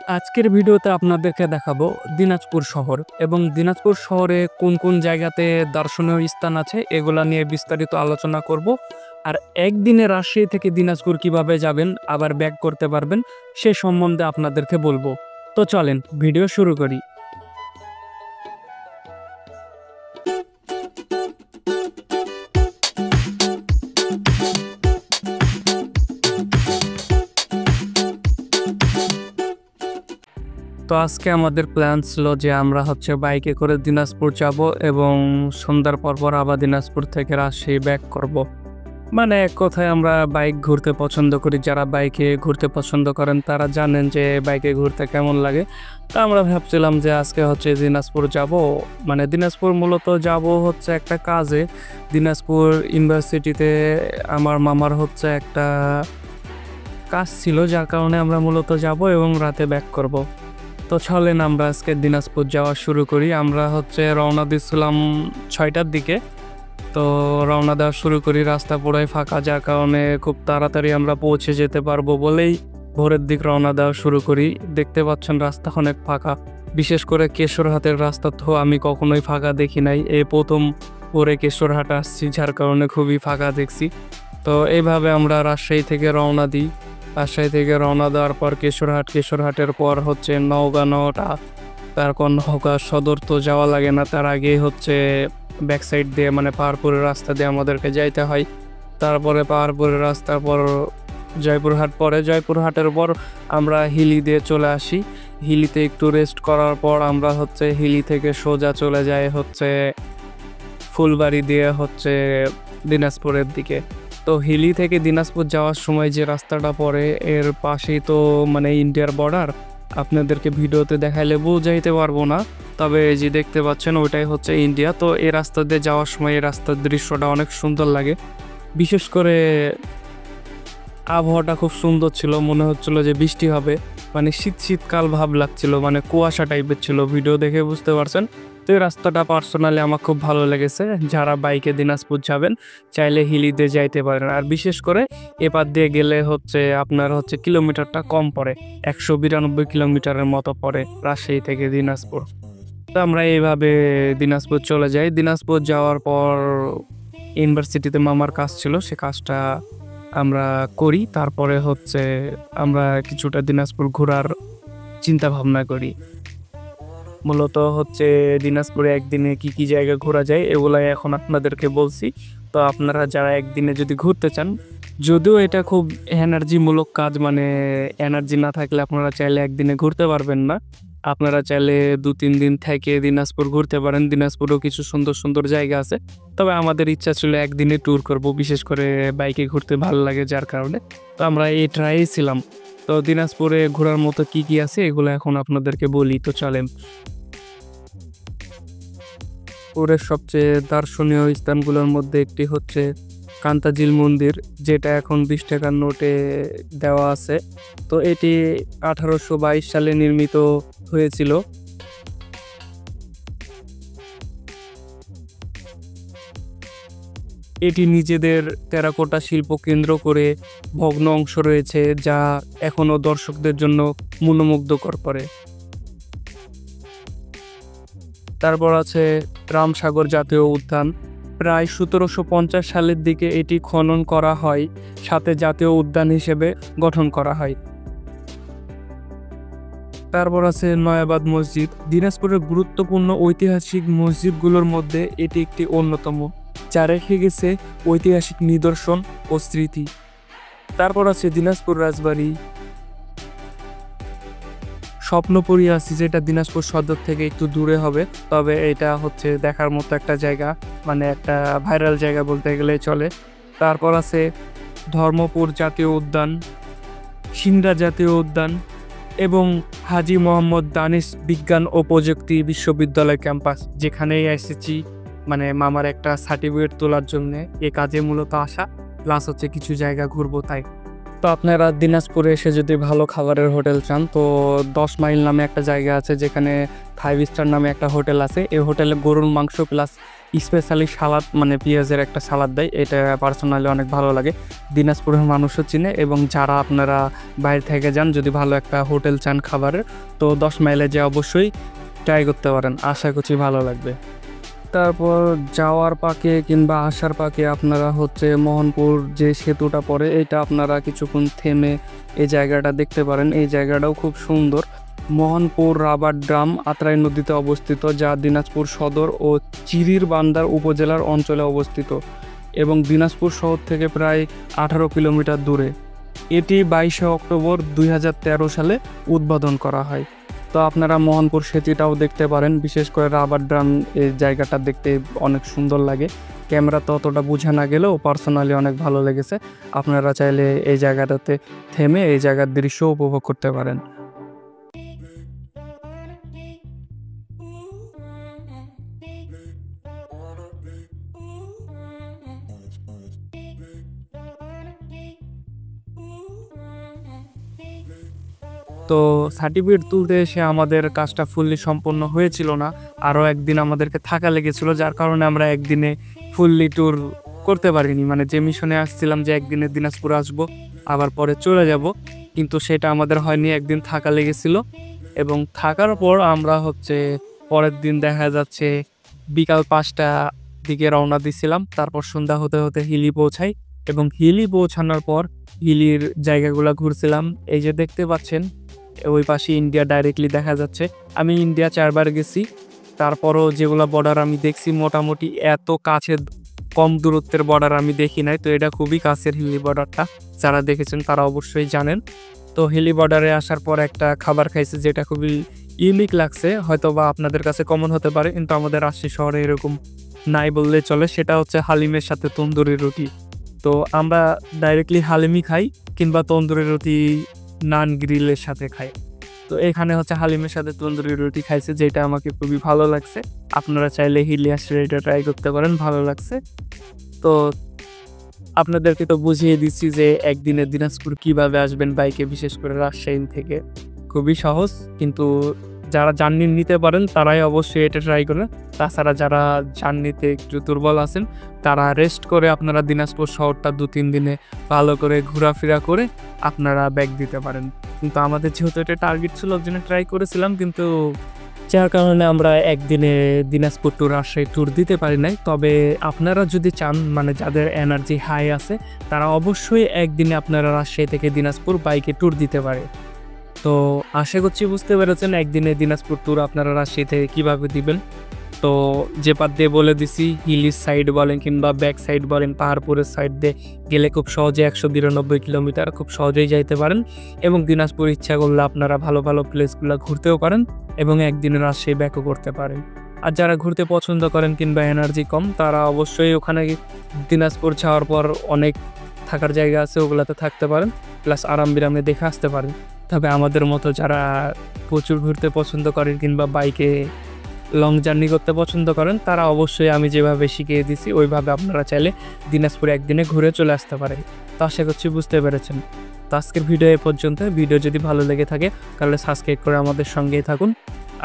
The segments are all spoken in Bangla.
আজকের ভিডিওতে আপনাদেরকে দেখাবো দিনাজপুর শহর এবং দিনাজপুর শহরে কোন কোন জায়গাতে দর্শনীয় স্থান আছে এগুলা নিয়ে বিস্তারিত আলোচনা করব। আর একদিনে রাজশাহী থেকে দিনাজপুর কিভাবে যাবেন আবার ব্যাক করতে পারবেন সে সম্বন্ধে আপনাদেরকে বলবো। তো চলেন ভিডিও শুরু করি। তো আজকে আমাদের প্ল্যান ছিল যে আমরা বাইকে করে দিনাজপুর যাব এবং সন্ধ্যার পর আবার দিনাজপুর থেকে রাজশাহী ব্যাক করব। মানে এক কথায় আমরা বাইক ঘুরতে পছন্দ করি, যারা বাইকে ঘুরতে পছন্দ করেন তারা জানেন যে বাইকে ঘুরতে কেমন লাগে। তো আমরা ভাবছিলাম যে আজকে দিনাজপুর যাব, মানে দিনাজপুর মূলত যাব একটা কাজে। দিনাজপুর ইউনিভার্সিটিতে আমার মামার একটা কাজ ছিল, যার কারণে আমরা মূলত যাব এবং রাতে ব্যাক করব। তো চলেন আমরা আজকে দিনাজপুর যাওয়া শুরু করি। আমরা রওনা দিচ্ছিলাম 6টার দিকে। তো রওনা দেওয়া শুরু করি, রাস্তা পুরাই ফাঁকা, যার কারণে খুব তাড়াতাড়ি আমরা পৌঁছে যেতে পারবো বলেই ভোরের দিক রওনা দেওয়া শুরু করি। দেখতে পাচ্ছেন রাস্তা অনেক ফাঁকা, বিশেষ করে কেশরহাটের রাস্তা তো আমি কখনোই ফাঁকা দেখি নাই, এই প্রথম ভোরে কেশরহাট আসছি, যার কারণে খুবই ফাঁকা দেখছি। তো এইভাবে আমরা রাজশাহী থেকে রওনা দিই। রাজশাহী থেকে রওনা দেওয়ার পর কেশরহাটের পর নওগাঁ, তারপর নওগাঁ সদর তো যাওয়া লাগে না, তার আগেই ব্যাক সাইড দিয়ে মানে পাহাড়পুরের রাস্তা দিয়ে আমাদেরকে যাইতে হয়। তারপরে পাহাড়পুরের রাস্তার পর জয়পুরহাটের পর আমরা হিলি দিয়ে চলে আসি। হিলিতে একটু রেস্ট করার পর আমরা হিলি থেকে সোজা চলে যাই ফুলবাড়ি দিয়ে দিনাজপুরের দিকে। তো হিলি থেকে দিনাজপুর যাওয়ার সময় যে রাস্তাটা পড়ে এর পাশেই তো মানে ইন্ডিয়ার বর্ডার, আপনাদেরকে ভিডিওতে দেখাইলে বোঝাইতে পারবো না, তবে এই যে দেখতে পাচ্ছেন ওইটাই ইন্ডিয়া। তো এই রাস্তা দিয়ে যাওয়ার সময় এই রাস্তার দৃশ্যটা অনেক সুন্দর লাগে, বিশেষ করে আবহাওয়াটা খুব সুন্দর ছিল, মনে হচ্ছিল যে বৃষ্টি হবে, মানে শীতকাল ভাব লাগছিল, মানে কুয়াশা টাইপের ছিল, ভিডিও দেখে বুঝতে পারছেন। তো এই রাস্তাটা পার্সোনালি আমার খুব ভালো লেগেছে। যারা বাইকে দিনাজপুর যাবেন চাইলে হিলিতে যাইতে পারেন, আর বিশেষ করে এপার দিয়ে গেলে আপনার কিলোমিটারটা কম পড়ে, 192 কিলোমিটারের মতো পড়ে রাজশাহী থেকে দিনাজপুর। তো আমরা এইভাবে দিনাজপুর চলে যাই। দিনাজপুর যাওয়ার পর ইউনিভার্সিটিতে মামার কাজ ছিল, সে কাজটা আমরা করি। তারপরে আমরা কিছুটা দিনাজপুর ঘোরার চিন্তা ভাবনা করি। মূলত দিনাজপুরে একদিনে কি কি জায়গা ঘোরা যায় এগুলাই এখন আপনাদেরকে বলছি। তো আপনারা যারা একদিনে যদি ঘুরতে চান, যদিও এটা খুব এনার্জিমূলক কাজ, মানে এনার্জি না থাকলে আপনারা চাইলে একদিনে ঘুরতে পারবেন না। আপনারা চাইলে 2-3 দিন থেকে দিনাজপুর ঘুরতে পারেন। দিনাজপুরেও কিছু সুন্দর সুন্দর জায়গা আছে, তবে আমাদের ইচ্ছা ছিল একদিনে ট্যুর করব, বিশেষ করে বাইকে ঘুরতে ভালো লাগে, যার কারণে তো আমরা এই ট্রাই ছিলাম। তো দিনাজপুরে ঘোরার মতো কি কি আছে এগুলো এখন আপনাদেরকে বলি। তো চলেন। পুরের সবচেয়ে দর্শনীয় স্থানগুলোর মধ্যে একটি কান্তাজিল মন্দির, যেটা এখন 20 টাকার নোটে দেওয়া আছে। তো এটি 1822 সালে নির্মিত হয়েছিল। এটি নিজেদের টেরাকোটা শিল্প কেন্দ্র করে ভগ্ন অংশ রয়েছে, যা এখনও দর্শকদের জন্য মনোমুগ্ধকর করে। তারপর আছে রামসাগর জাতীয় উদ্যান। প্রায় 1750 সালের দিকে এটি খনন করা হয়, সাথে জাতীয় উদ্যান হিসেবে গঠন করা হয়। তারপর আছে নয়াবাদ মসজিদ। দিনাজপুরের গুরুত্বপূর্ণ ঐতিহাসিক মসজিদগুলোর মধ্যে এটি একটি অন্যতম, যা রেখে গেছে ঐতিহাসিক নিদর্শন ও স্মৃতি। তারপর আছে দিনাজপুর রাজবাড়ি। স্বপ্নপুরী আছি, যেটা দিনাজপুর সদর থেকে একটু দূরে হবে, তবে এটা দেখার মতো একটা জায়গা, মানে একটা ভাইরাল জায়গা বলতে গেলে চলে। তারপর আছে ধর্মপুর জাতীয় উদ্যান, সিংড়া জাতীয় উদ্যান এবং হাজী মোহাম্মদ দানিশ বিজ্ঞান ও প্রযুক্তি বিশ্ববিদ্যালয় ক্যাম্পাস, যেখানেই এসেছি মানে মামার একটা সার্টিফিকেট তোলার জন্য, এ কাজে মূলত আসা, প্লাস কিছু জায়গা ঘুরবো তাই। তো আপনারা দিনাজপুরে এসে যদি ভালো খাবারের হোটেল চান, তো 10 মাইল নামে একটা জায়গা আছে, যেখানে 5 স্টার নামে একটা হোটেল আছে। এই হোটেলে গরুর মাংস প্লাস স্পেশালি সালাদ মানে পেঁয়াজের একটা সালাদ দেয়, এটা পার্সোনালি অনেক ভালো লাগে। দিনাজপুরের মানুষও চিনে, এবং যারা আপনারা বাইরে থেকে যান যদি ভালো একটা হোটেল চান খাবারের, তো 10 মাইলে যে অবশ্যই ট্রাই করতে পারেন, আশা করছি ভালো লাগবে। তারপর যাওয়ার পাকে কিংবা আসার পাকে আপনারা হচ্ছে মোহনপুর যে সেতুটা পড়ে, এটা আপনারা কিছুক্ষণ থেমে এই জায়গাটা দেখতে পারেন। এই জায়গাটাও খুব সুন্দর। মোহনপুর রাবার ড্রাম আত্রাই নদীতে অবস্থিত, যা দিনাজপুর সদর ও চিরিরবান্দার উপজেলার অঞ্চলে অবস্থিত এবং দিনাজপুর শহর থেকে প্রায় 18 কিলোমিটার দূরে। এটি 22শে অক্টোবর 2013 সালে উদ্বোধন করা হয়। তো আপনারা মোহনপুর সেতুটাও দেখতে পারেন, বিশেষ করে রাবার ড্রাম এই জায়গাটা দেখতে অনেক সুন্দর লাগে। ক্যামেরাতে অতটা বোঝা না গেলেও পার্সোনালি অনেক ভালো লেগেছে। আপনারা চাইলে এই জায়গাটাতে থেমে এই জায়গার দৃশ্য উপভোগ করতে পারেন। তো সার্টিফিকেট তুলতে এসে আমাদের কাজটা ফুললি সম্পন্ন হয়েছিল না, আরও একদিন আমাদেরকে থাকা লেগেছিল, যার কারণে আমরা একদিনে ফুললি ট্যুর করতে পারিনি। মানে যে মিশনে আসছিলাম যে একদিনে দিনাজপুর আসবো আবার পরে চলে যাব, কিন্তু সেটা আমাদের হয়নি, একদিন থাকা লেগেছিল। এবং থাকার পর আমরা হচ্ছে পরের দিন দেখা যাচ্ছে বিকাল 5টা দিকে রওনা দিছিলাম। তারপর সন্ধ্যা হতে হতে হিলি পৌঁছাই, এবং হিলি পৌঁছানোর পর হিলির জায়গাগুলো ঘুরছিলাম। এই যে দেখতে পাচ্ছেন ওই পাশে ইন্ডিয়া ডাইরেক্টলি দেখা যাচ্ছে। আমি ইন্ডিয়া 4বার গেছি, তারপরও যেগুলো বর্ডার আমি দেখছি মোটামুটি এত কাছে কম দূরত্বের বর্ডার আমি দেখি নাই। তো এটা খুবই কাছের হিলি বর্ডারটা, যারা দেখেছেন তারা অবশ্যই জানেন। তো হিলি বর্ডারে আসার পর একটা খাবার খাইছি যেটা খুবই ইউনিক লাগছে, হয়তো বা আপনাদের কাছে কমন হতে পারে, কিন্তু আমাদের রাজশাহী শহরে এরকম নাই বললে চলে। সেটা হচ্ছে হালিমের সাথে তন্দুরি রুটি। তো আমরা ডাইরেক্টলি হালিমই খাই কিংবা তন্দুরি রুটি নান গ্রিলের সাথে খাই। তো এখানে হচ্ছে হালিমের সাথে তন্দুরি রুটি খাইছে, যেটা আমাকে খুবই ভালো লাগছে। আপনারা চাইলে হিলি আসলে এটা ট্রাই করতে পারেন, ভালো লাগছে। তো আপনাদেরকে তো বুঝিয়ে দিচ্ছি যে একদিনে দিনাজপুর কিভাবে আসবেন বাইকে, বিশেষ করে রাজশাহী থেকে। খুবই সহজ, কিন্তু যারা জার্নি নিতে পারেন তারাই অবশ্যই এটা ট্রাই করেন। তাছাড়া যারা জার্নিতে একটু দুর্বল আছেন তারা রেস্ট করে আপনারা দিনাজপুর শহরটা 2-3 দিনে ভালো করে ঘোরাফেরা করে আপনারা ব্যাক দিতে পারেন। কিন্তু আমাদের যেহেতু এটা টার্গেট ছিল ওর জন্য ট্রাই করেছিলাম, কিন্তু যার কারণে আমরা একদিনে দিনাজপুর টু রাজশাহী ট্যুর দিতে পারি নাই। তবে আপনারা যদি চান, মানে যাদের এনার্জি হাই আছে, তারা অবশ্যই একদিনে আপনারা রাজশাহী থেকে দিনাজপুর বাইকে ট্যুর দিতে পারে। তো আশা করছি বুঝতে পেরেছেন একদিনে দিনাজপুর ট্যুর আপনারা রাজশাহী থেকে কীভাবে দিবেন। তো যে পাত দিয়ে বলে দিছি, হিলির সাইড বলেন কিংবা ব্যাক সাইড বলেন, পাহাড়পুরের সাইড দিয়ে গেলে খুব সহজে 192 কিলোমিটার খুব সহজেই যাইতে পারেন। এবং দিনাজপুর ইচ্ছা করলে আপনারা ভালো ভালো প্লেসগুলো ঘুরতেও পারেন এবং একদিনে রাজশাহী ব্যাকও করতে পারেন। আর যারা ঘুরতে পছন্দ করেন কিংবা এনার্জি কম, তারা অবশ্যই ওখানে দিনাজপুর যাওয়ার পর অনেক থাকার জায়গা আছে, ওগুলাতে থাকতে পারেন, প্লাস আরাম বিরামে দেখে আসতে পারেন। তবে আমাদের মতো যারা প্রচুর ঘুরতে পছন্দ করেন কিংবা বাইকে লং জার্নি করতে পছন্দ করেন, তারা অবশ্যই আমি যেভাবে শিখিয়ে দিছি ওইভাবে আপনারা চাইলে দিনাজপুরে একদিনে ঘুরে চলে আসতে পারে। তো আশা করছি বুঝতে পেরেছেন। তো আজকের ভিডিও এ পর্যন্ত। ভিডিও যদি ভালো লেগে থাকে তাহলে সাবস্ক্রাইব করে আমাদের সঙ্গেই থাকুন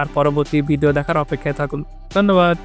আর পরবর্তী ভিডিও দেখার অপেক্ষায় থাকুন। ধন্যবাদ।